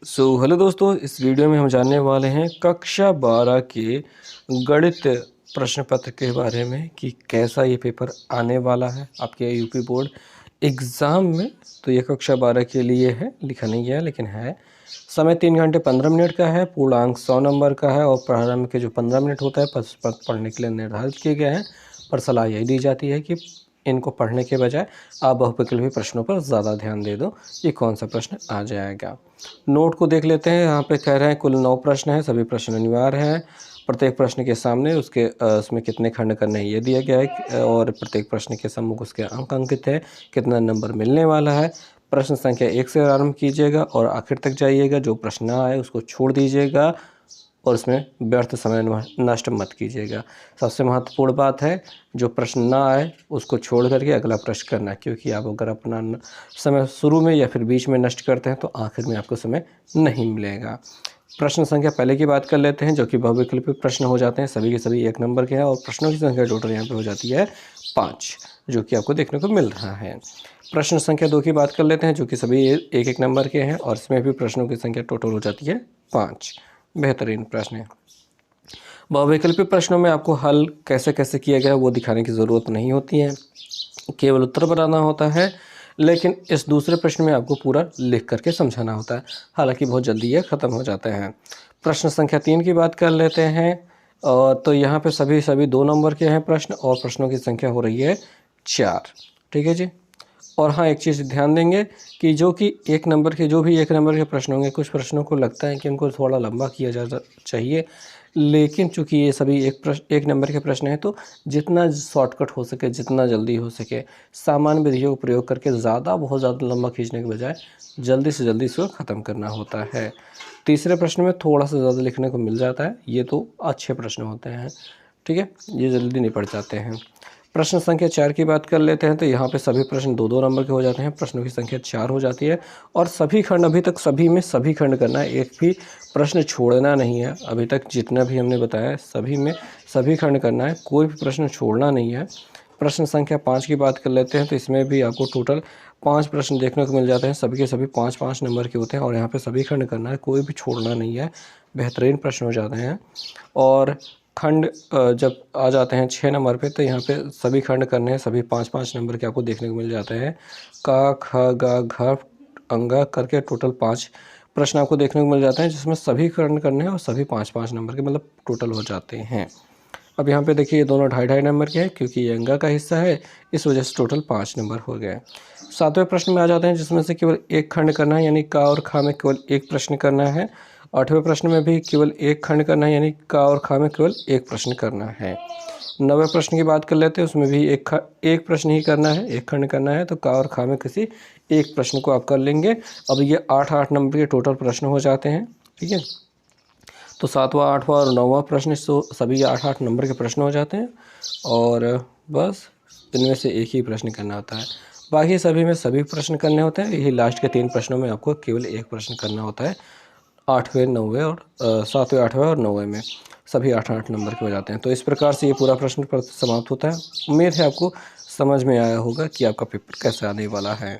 Hello दोस्तों, इस video में हम जानने वाले हैं कक्षा 12 के गणित प्रश्न पत्र के बारे में कि कैसा ये पेपर आने वाला है आपके यूपी बोर्ड एग्ज़ाम में। तो ये कक्षा 12 के लिए है, लिखा नहीं गया लेकिन है। समय 3 घंटे 15 मिनट का है, पूर्णांक 100 नंबर का है और प्रारंभ के जो 15 मिनट होता है पढ़ने के लिए निर्धारित किए गए हैं। पर सलाह यही दी जाती है कि इनको पढ़ने के बजाय आप बहुविकल्पी प्रश्नों पर ज़्यादा ध्यान दे दो कि कौन सा प्रश्न आ जाएगा। नोट को देख लेते हैं। यहाँ पे कह रहे हैं कुल 9 प्रश्न हैं, सभी प्रश्न अनिवार्य हैं। प्रत्येक प्रश्न के सामने उसमें कितने खंड करने हैं ये दिया गया है और प्रत्येक प्रश्न के सम्मुख उसके अंक अंकित है, कितना नंबर मिलने वाला है। प्रश्न संख्या 1 से आरंभ कीजिएगा और आखिर तक जाइएगा। जो प्रश्न ना आए उसको छोड़ दीजिएगा और इसमें व्यर्थ समय नष्ट मत कीजिएगा। सबसे महत्वपूर्ण बात है, जो प्रश्न ना आए उसको छोड़ करके अगला प्रश्न करना, क्योंकि आप अगर अपना समय शुरू में या फिर बीच में नष्ट करते हैं तो आखिर में आपको समय नहीं मिलेगा। प्रश्न संख्या पहले की बात कर लेते हैं, जो कि बहुविकल्पी प्रश्न हो जाते हैं। सभी के सभी 1 नंबर के हैं और प्रश्नों की संख्या टोटल यहाँ पे हो जाती है 5, जो कि आपको देखने को मिल रहा है। प्रश्न संख्या 2 की बात कर लेते हैं, जो कि सभी 1-1 नंबर के हैं और इसमें भी प्रश्नों की संख्या टोटल हो जाती है 5। बेहतरीन प्रश्न है। बहुविकल्पी प्रश्नों में आपको हल कैसे कैसे किया गया वो दिखाने की ज़रूरत नहीं होती है, केवल उत्तर बनाना होता है। लेकिन इस दूसरे प्रश्न में आपको पूरा लिख करके समझाना होता है, हालांकि बहुत जल्दी ये ख़त्म हो जाते हैं। प्रश्न संख्या 3 की बात कर लेते हैं और तो यहाँ पे सभी 2 नंबर के हैं प्रश्न और प्रश्नों की संख्या हो रही है 4। ठीक है जी। और हाँ, एक चीज़ ध्यान देंगे कि जो भी 1 नंबर के प्रश्न होंगे, कुछ प्रश्नों को लगता है कि उनको थोड़ा लंबा किया जा चाहिए, लेकिन चूंकि ये सभी 1 नंबर के प्रश्न हैं तो जितना शॉर्टकट हो सके, जितना जल्दी हो सके, सामान्य विधियों को प्रयोग करके बहुत ज़्यादा लंबा खींचने के बजाय जल्दी से जल्दी इसको ख़त्म करना होता है। तीसरे प्रश्न में थोड़ा सा ज़्यादा लिखने को मिल जाता है, ये तो अच्छे प्रश्न होते हैं। ठीक है, ये जल्दी निपट जाते हैं। प्रश्न संख्या 4 की बात कर लेते हैं, तो यहाँ पे सभी प्रश्न 2-2 नंबर के हो जाते हैं। प्रश्नों की संख्या 4 हो जाती है और सभी खंड, अभी तक सभी में सभी खंड करना है, एक भी प्रश्न छोड़ना नहीं है। अभी तक जितना भी हमने बताया सभी में सभी खंड करना है, कोई भी प्रश्न छोड़ना नहीं है। प्रश्न संख्या 5 की बात कर लेते हैं, तो इसमें भी आपको टोटल 5 प्रश्न देखने को मिल जाते हैं। सभी के सभी 5-5 नंबर के होते हैं और यहाँ पे सभी खंड करना है, कोई भी छोड़ना नहीं है। बेहतरीन प्रश्न हो जाते हैं। और खंड जब आ जाते हैं 6 नंबर पे, तो यहाँ पे सभी खंड करने हैं, सभी 5-5 नंबर के आपको देखने को मिल जाते हैं। का, ख, ग, घ, अंगा करके टोटल 5 प्रश्न आपको देखने को मिल जाते हैं, जिसमें सभी खंड करने हैं और सभी 5-5 नंबर के, मतलब टोटल हो जाते हैं। अब यहाँ पे देखिए, ये दोनों 2.5-2.5 नंबर के हैं, क्योंकि ये अंगा का हिस्सा है, इस वजह से टोटल 5 नंबर हो गए। 7वें प्रश्न में आ जाते हैं, जिसमें से केवल 1 खंड करना है, यानी का और खा में केवल 1 प्रश्न करना है। 8वें प्रश्न में भी केवल 1 खंड करना है, यानी का और खा में केवल 1 प्रश्न करना है। 9वें प्रश्न की बात कर लेते हैं, उसमें भी एक प्रश्न ही करना है, 1 खंड करना है, तो का और खा में किसी एक प्रश्न को आप कर लेंगे। अब ये 8-8 नंबर के टोटल प्रश्न हो जाते हैं। ठीक है, तो 7वां, 8वां और 9वां प्रश्न सभी 8-8 नंबर के प्रश्न हो जाते हैं और बस इनमें से एक ही प्रश्न करना होता है। बाकी सभी में सभी प्रश्न करने होते हैं। यही लास्ट के 3 प्रश्नों में आपको केवल 1 प्रश्न करना होता है। 8वें, 9वें और 7वें, 8वें और 9वें में सभी 8-8 नंबर के हो जाते हैं। तो इस प्रकार से ये पूरा प्रश्न पत्र समाप्त होता है। उम्मीद है आपको समझ में आया होगा कि आपका पेपर कैसे आने वाला है।